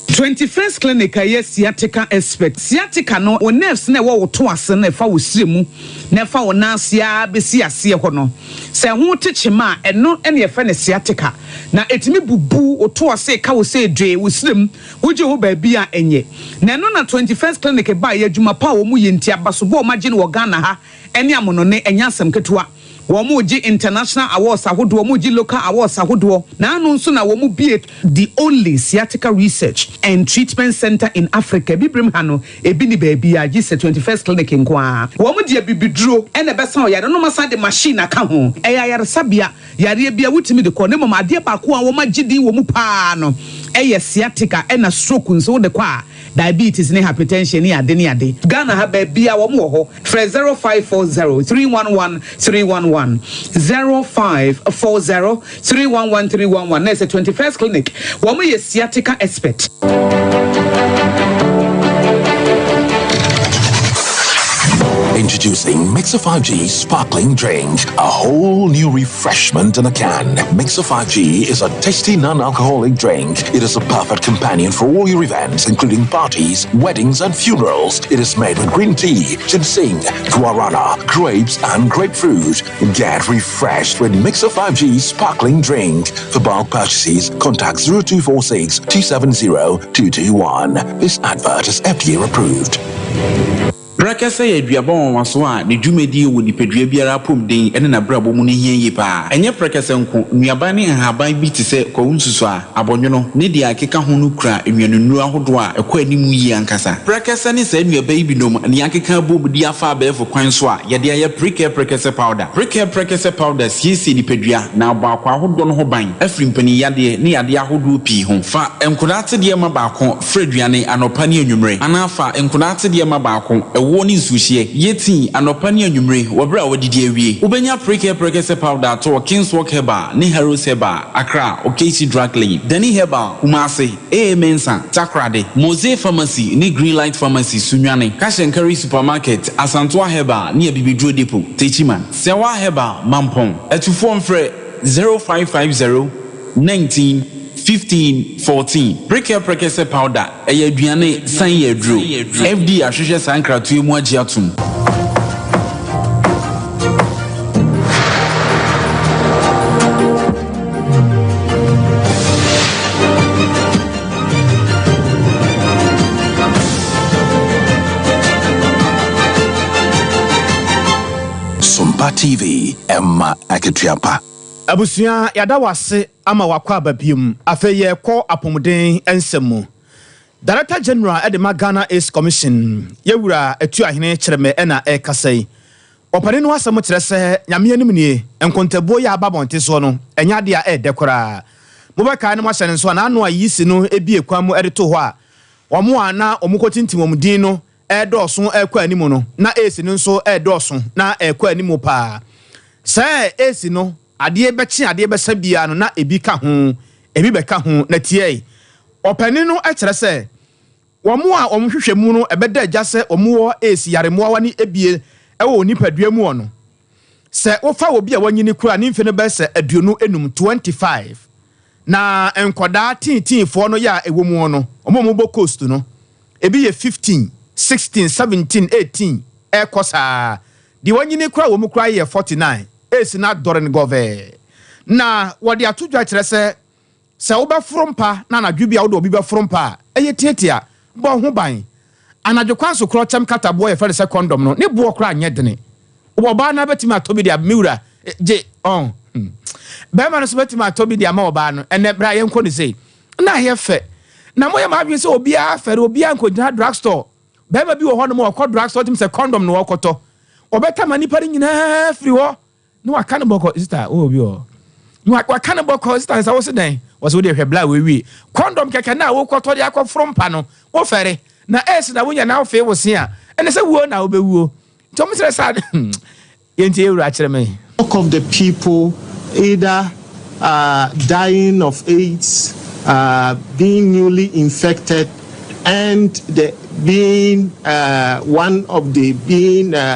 21st clinic aye sciatica expert sciatica no o nerves na wo to ase na fa wo siremu na fa wo nasia besi ase ho no se ho techema eno ene ye fa ne sciatica na etimi bubu o to ase ka wo se dwe wo sirem wo je ho ba bia enye na eno na 21st clinic ba ye adwuma pa wo mu ye ntia baso bo ma je ne wo Ghana ha ene amono ne enya asem ketua Womuji international awards ahodo womuji local awards ahodo na anu nso na womu the only sciatica research and treatment center in Africa bibrim hano ebi ni baby a gise 21st clinic nkwa womu de bibiduro ene besa o yare no masa de machine aka ho eya yare sabia yare bia wutimi de ko ne mama ade ba ko a woma gidi womu pa no eye sciatica ena stroke nso de kwa diabetes ne hypertension ne ade Ghana ha ba bia womu ho 0540 311 311 0540 311 311 That's a 21st clinic. Woman is sciatica expert. Introducing Mixer 5G Sparkling Drink, a whole new refreshment in a can. Mixer 5G is a tasty non-alcoholic drink. It is a perfect companion for all your events, including parties, weddings, and funerals. It is made with green tea, ginseng, guarana, grapes, and grapefruit. Get refreshed with Mixer 5G Sparkling Drink. For bulk purchases, contact 0246 270 221. This advert is FDA approved. Brakasa ye duabon waso a ne dwumedi wo nipadua biara pom den ene na brabo mu ne hienye pa enye brakasa nko nuaban ne haban bi te se kwunsusu a abonwono ne dia akeka ho no kura enwanunu ahodo a ekwa animu yi ankasa brakasa ne sa nuaban bi nom ne akeka bom di afa abefo kwan so a ye de ye brakasa powder siesi nipadua na abakwa ahodo no ho ban afri mpani yade ne yade ahodo pi ho fa enkodate de ma baako freduane anopa ne anwumre anafa enkodate de ma baako woni suhie yeti anopa ne anwumre wobra wodidi awie ubenya prekese powder to Kingswalk Herbal ne Heroes Herbal Accra Okesi Drug Lane Dani Herbal Kumase Mensa Takrade Mose Pharmacy ne Greenlight Pharmacy Sunwane Kashenkari Supermarket Asantoa Herbal ne Bibidro Depot Techiman Sewa Herbal Mampong etufo mfre 0550 19 15-14 prekese powder eye aduane san ye dro FD ahwehwe sankratu emu agiatum TV, Emma Akituapa. Abusua yada wase ama wakwa babium afe ye ko apomuden ensemu. Director General Edema Ghana Ace Commission yewura etu ahene kyereme na ekasai. Opane no asem kyerɛ sɛ nyame anim nie enkontabo ya babonte so no enya de a edekora. Mobeka ne mahyɛ nso na ano ayisi no ebi ekwan mu edeto ho a omo ana omukotintim omudin no edoso ekwa animu no na Ace no nso edoso na ekwa animu pa. Sɛ Ace no ade bechi ade besa bia no na ebi ka ho ebi beka ho na tie opani no kyerɛ sɛ wɔmo a ɔmhwehwɛ mu no ebeda agya sɛ ɔmo Ace yaremo wani ebie ɛwɔ nipadua mu ono sɛ wofa obi a wanyini kura ne mfe no bɛ sɛ aduonu enum 25 na enkoda tintinfo no ya ewo mu ono ɔmo mo bo coast no ebi ye 15 16 17 18 ekosa di wanyini kura wo mu kura ye 49 Ace na doren gove na wode atodwa kyerɛ sɛ wo bɛforompa na anadwebia wo de obi bɛforompa eye tietia bo ho ban anadwekwan so kro chem kata bo ye fere se condom no ne bo kra anye dene wo ba na betimi atobi dia miwura je on be ma no so betimi atobi dia ma wo ba no ene bra ye nko ni sei na ye fe na mo ye ma adwen se obi a fere obi a nko gina drugstore be ma bi wo ho no mo kɔ drugstore tim se condom no wo kɔtɔ obeta mani pare nyina firi ho no waka no bɔkɔ sister o obi o no waka no bɔkɔ sister sa wo se den wo se wo de hwɛ bla we condom keke na wo kɔtɔ de akɔ frompa no wo fere na Ace na wonya na ofe wo se a ene se wo na obewuo ntom sere sa yenti ewura kire me of the people either dying of AIDS, being newly infected, and being one of the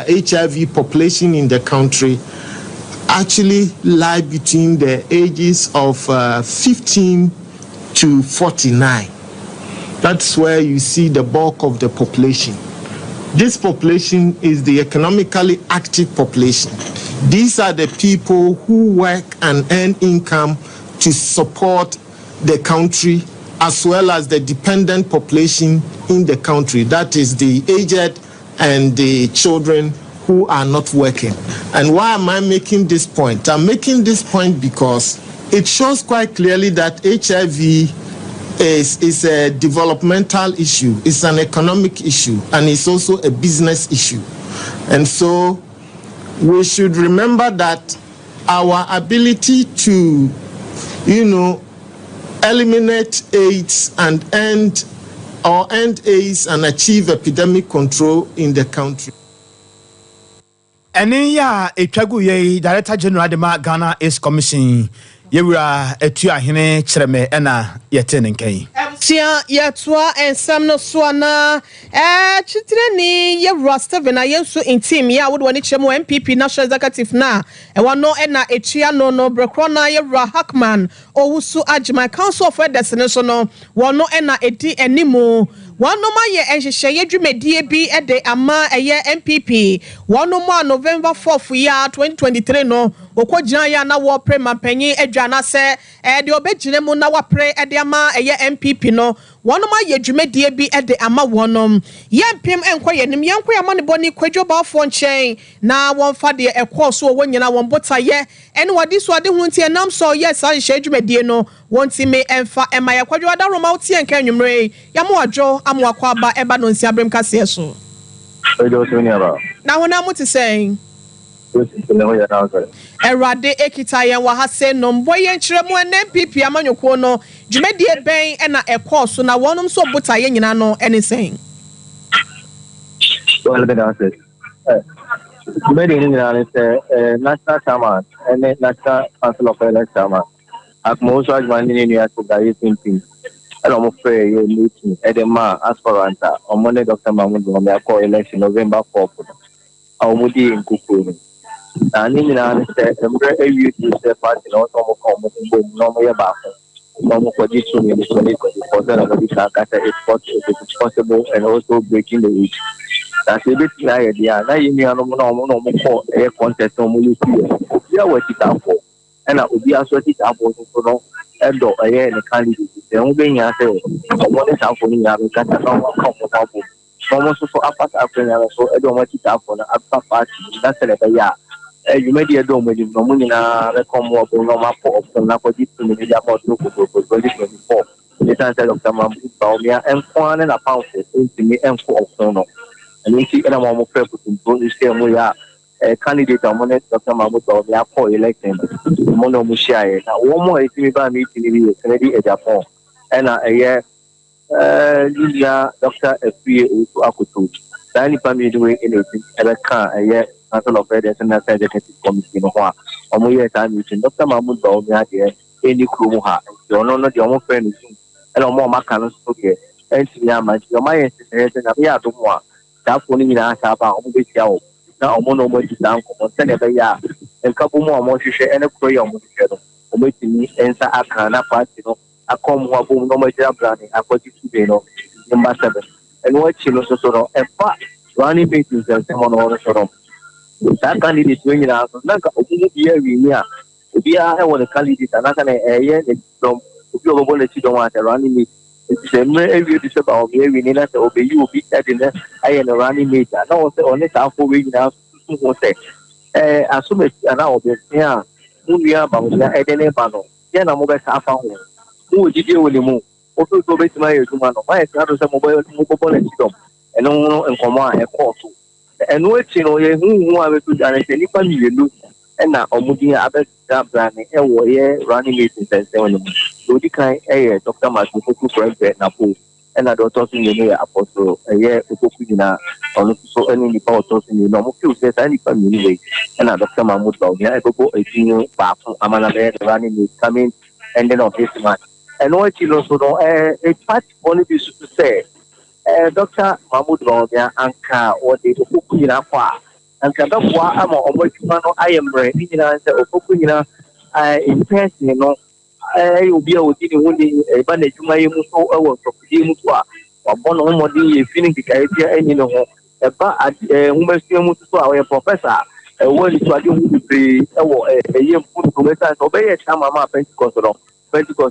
HIV population in the country actually lie between the ages of 15 to 49. That's where you see the bulk of the population. This population is the economically active population. These are the people who work and earn income to support the country, as well as the dependent population in the country. That is the aged and the children who are not working. And why am I making this point? I'm making this point because it shows quite clearly that HIV is a developmental issue, it's an economic issue, and it's also a business issue. And so we should remember that our ability to, eliminate AIDS and end AIDS and achieve epidemic control in the country. Eni ya etwagu ye Director General de Ghana Ace Commission yewura etu ahene kyereme ena yete nenkan tia yetwa ensam no so na chitre ni yewura Steven ayenso intim ya wode woni kyeremu MPP National Executive na wono ena etua no brekro na yewura Hackman owusu Ajima Council of Elders ne so no wono ena edi enimu wono ma ye enhyehyeye dwumadie bi ede ama eye MPP wono ma November 4th ya 2023 no okogina ya na wo pre mapanyi adwana se de obegine mu na wapre ede ama eye MPP no wono ma ye dwumadie bi ede ama wonom yempem enkoye nim yenkoye ama ne boni kwadwo baafo nchen na wonfa de ekwoso wo nyina won botaye ene wadi so ade hunti enam so yes an hye dwumadie no wonti me emfa ema ye kwadwo da roma uti enka anwumre ya mo adwo amwa kwa ba eba no nsi abrem kase so na wona muti saying Erade ekita yen wa ha se no mboye nkyeremu NPP amanyoko no dwumadie ben na ekoso na wonum so botaye nyina no ene sen well the answer dwumadie nyina ne se national chairman and national council of elders chairman akmo so ajman ni ni ato gaye pimpin elo mo fe ye meeting edema aspirant omonde Dr. Mahmoud Gombe akọ election November 4th awmudi nkukuru and in an party no possible and also breaking the age. That's a bit like yeah, now you know a contest normally here what it up for and I would be associated up for and a candidate. The only answer one is out for me, I will cut comfortable. Almost for upper African, so I don't want it up for the upper party. That's a yeah. you made a dome with no money na come up no map of some Napoli to the about 2024. The time of the Mamma and one and a pound into me and 4 of Sono. And we see a more purpose in the same way. A candidate on Monet Dr. Mahmoud Bawumia for election. Mono Mushai. Now, one more is me by meeting in Kennedy at Japan. And a year, Dr. F.P. Akutu. Danny Pami doing anything at a car a year. Council of Readers and Executive Committee. On my time meeting, Dr. Mahmoud Bawumia here, any crew. You're not the only friend. And on more Macanos, okay. And Siama, your mind is and we are to one. That's only in our about this year. Now, I'm going to down for Senator Ya and couple more share and a prayer on the shadow. Waiting me answer a cana party. I come one no more planning. I put it to number 7. And watching also sort of a part running meetings and someone or sort of that candidate winning out. Like a year, we are one candidate and I can a year from people who don't want to run me. It's a very about me. We need to obey you. Be that in the I am a running mate. I know on it after we now say. As soon as an hour, yeah, we are about the Eden Bano. Then I'm over half hour. Who did you with the moon? Also, go back to my human. My father's a mobile and no and command a court. And what you know, who are to dance any family you lose. And now, Omudia Abbott Branding, and warrior running meetings and ceremony. So the kind of Dr. Martin for Napo, and I don't talk in the near apostle, a year to Pukina, or so any power tossing in normal few says any family, and I Dr. Mahmoud Bawumia, I go a senior back from Amanabe running meet coming, and then of this month. And what you also know, a part only be to say, Dr. Mahmoud Bawumia, Anka, or the Pukina Fa. And Kadakwa, I'm on I am ready in answer of Pukina, in person, you know. Will be able to a bandage to my muso or Mutua, or Bonomodi, feeling the idea, and you know, a woman's a professor, a word to be a young professor, obey a time of Pentecost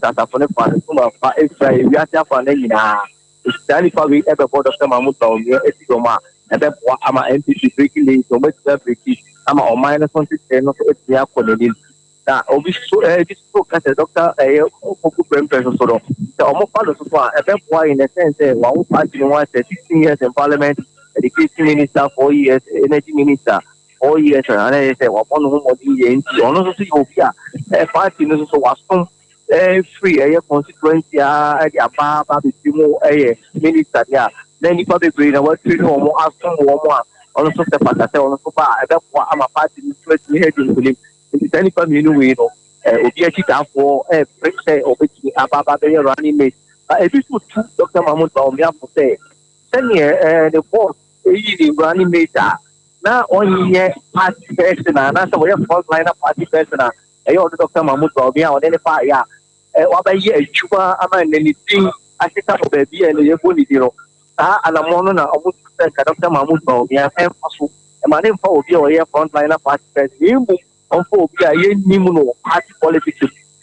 as a phone for extra, we are there for Nina. It's Danny Fabi ever for Dr. Mahmoud Bawumia, Etigoma, and that's what I'm an MPC breaking so much breaking. I'm a minus 1 not to that obviously this book as a doctor sort of the almost part of why in a sense one party was 16 years in parliament, education minister, 4 years, energy minister, 4 years, and I say one a party was free a constituency minister, yeah. Then if I be green, I was treating more ask more also the fact also I'm a party heading it's any family we know. For a say obviously about running mate. This was Dr. Mahmoud Bawumia for say. Send here the boss running mate. Now only party person, and that's a way of front line of party person. I order Dr. Mahmoud Bawumia on any fire. What by year, Chuba, and anything I set up a baby and a bully zero. And I'm on a Dr. Mahmoud Bawumia and also a man for your front line of party person. On for Nimuno, party politics.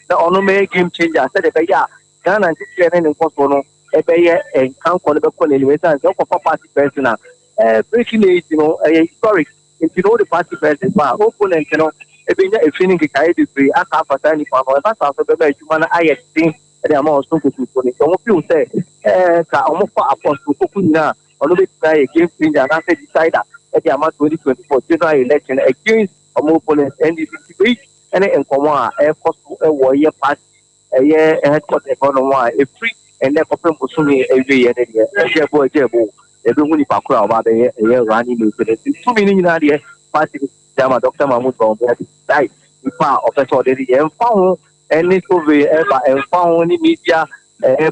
The honor game changer. I said, Ghana and Kosono, and count on the Colonel and for party person. Breaking age, you know, a historic. If you know the party person, opponent, you know, a feeling a carry degree, I can't for any farm, or that's also the human I think the amount of people to it. So, you say, almost for Apostle Pukuna, or no bit a game changer, and I said, decider at the amount 2024 general election against a more police NDC and in Koma, a cost a warrior party, a year headquarters economy, a free and then for Musumi every year, a jabo, everyone about a year running with 2 million party, Dr. Mahmoud Bawumia died. We found official and found any survey ever and found any media,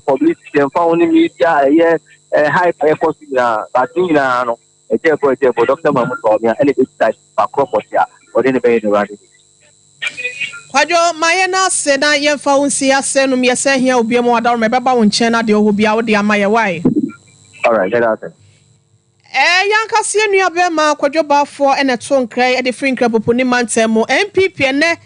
publicity and found any media, a high cost in Batina, a jabo, Dr. Mahmoud Bawumia, and it's type of property. Kwajo mayena se na yemfa wonsi ase no me se hia obi mo wadar me beba won chen na de ohobia wo de amaye why. All right, get out. Yanka se nua be ma kwajo bafo ene to nkrai e de free nkra popo ni mantem MPP ne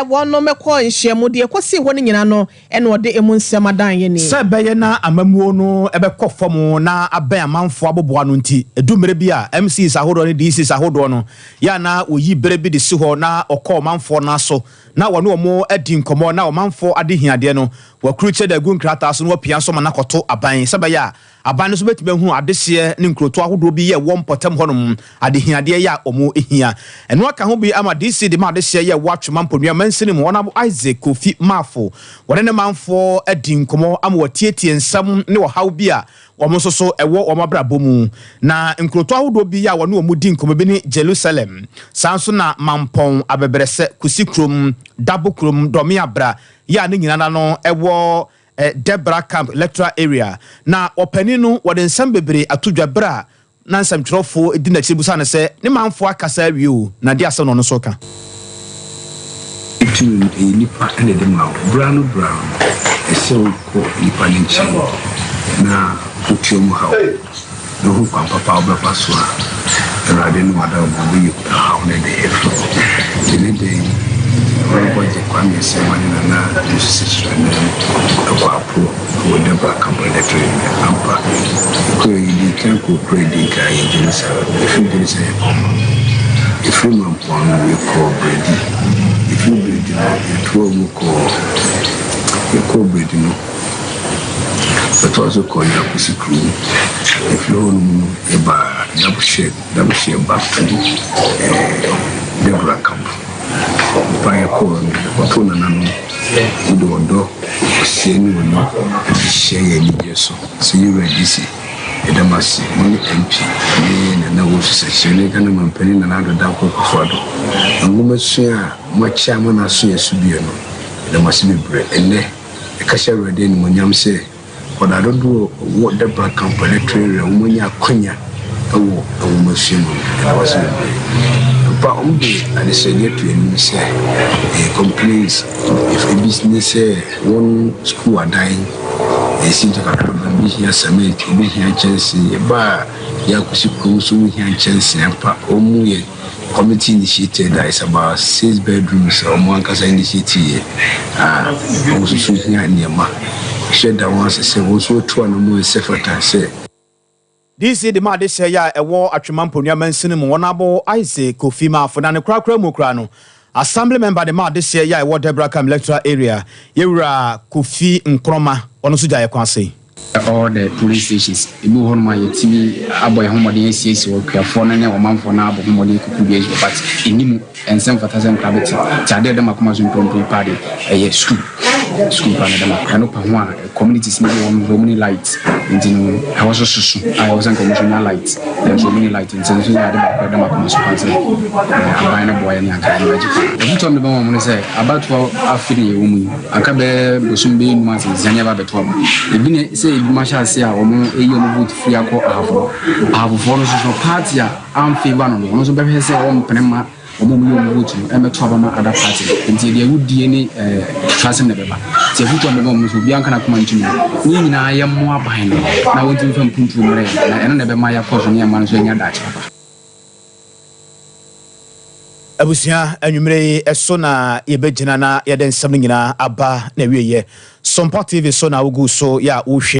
wono mekɔ nhyiamu de ekosi ho ne nyina no ene ode emu nsɛm adan ye ni sɛ bɛyɛ na amamuo no ɛbɛkɔ fam na abɛn amanfo aboboa no nti edumere bi a MCs ahodo ne DCs ahodo no ya na oyi bere bi de si hɔ na ɔkɔ manfo na so na wɔne ɔmo adi nkɔmɔ na ɔmanfo ade hiadeɛ no wɔkuru kyɛ da gu nkrata so no wɔpia so ma na kɔto aban sɛ bɛyɛ a aban no so betime hu adehye ne nkroto ahodo bi yɛ wɔn pɔtam hɔnom ade hiadeɛ yɛ ɔmo ehia ɛno aka ho bi ama DC de ma adehye yɛ wɔatwema mponnua mansini mu wɔnabo Isaac Kofi Mafo wɔne ne manfo adi nkɔmɔ ama wɔtietie nsɛm ne wɔhaw bi a wɔn nso so ɛwɔ wɔn abrabɔ mu na nkroto ahodo bi a wɔne wɔn di nkɔmɔ bi ne Jerusalem sanso na mampɔn abebrɛsɛ kusi krom dabo krom dɔmi abra ya ne nyina no ɛwɔ Debra Camp electoral area na opani no wɔde nsɛm bebre atodwa bra na nsɛm twerɛfo edi na chibusa ne sɛ ne manfo akasa awie o na de asɛ no no so ka itu nipa ene de ma brown ɛsɛ ko nipa ne nkyɛn na otuo mu ha no ho kwa papa ɔbɛfa so a ɛwurade no wada ɔbɔ yi ha ne de ɛfo ne de Everybody kwame se mani na decision na kwapo wo de ba company trade ampa ko yi kan ko predi ka yi Jerusalem if you did say if you man pon we ko predi if you predi no to mu ko predi no but also ko ya kusikru if you no e ba double share back to the camp Fire call, what on an do same no share any so. See you ready, see. Edamasi, money MP, and I was section, and penny and other down for a woman share my chairman as soon as you know. There must be bread, and there, a cashier ready in Munyam say, but I don't do what the black company train, a woman ya quenya, a woman shame, and I was but and they say to say complaints if a business one school are dying they seem to be here cement be here Chelsea ba ya kusiku so here Chelsea and committee initiated that is about 6 bedrooms or one casa initiative also so here near ma said that once say also 2 and more secretary say DC de ma de se ya ewo atwema mponua mansini mu wonabo Isaac Kofi Mafo na ne krakra mu kra no assembly member de ma de se ya ewo Debra Camp electoral area yewura Kofi Nkroma ono so jaye kwanse all the police stations ebu hon ma yetimi aboy homodin asiesi wo kwafo na ne omanfo na abo homodin kukubi but enimu ensem fatazem krabeti tade de makoma so mpompo party school plan de makoma no pa ho a communities maybe on Romani lights intino I was so I was on commissioner lights there's Romani light intino so ya de makoma so panse abai na boy na aka imagine ebu tom de ba mo say about afiri ye womu aka be bosumbe numa se zanya ba beto ebi ne say Masha say omo eyi omo vote free akọ ahafo for no so party a am favor no so be say o mpenema omo mu vote no emeto abama other party nti de wudie ni trust ne beba se vote on mo so bi anka na kuma ntimi ni nyina ya mo aban no na wonti mfam puntu mre na eno ne be ma ya koso ne ma no so nya dachi papa abusia anwumre eso na yebegina na yeden nsam nyina aba na wieye Sompa TV so na wugu so ya wo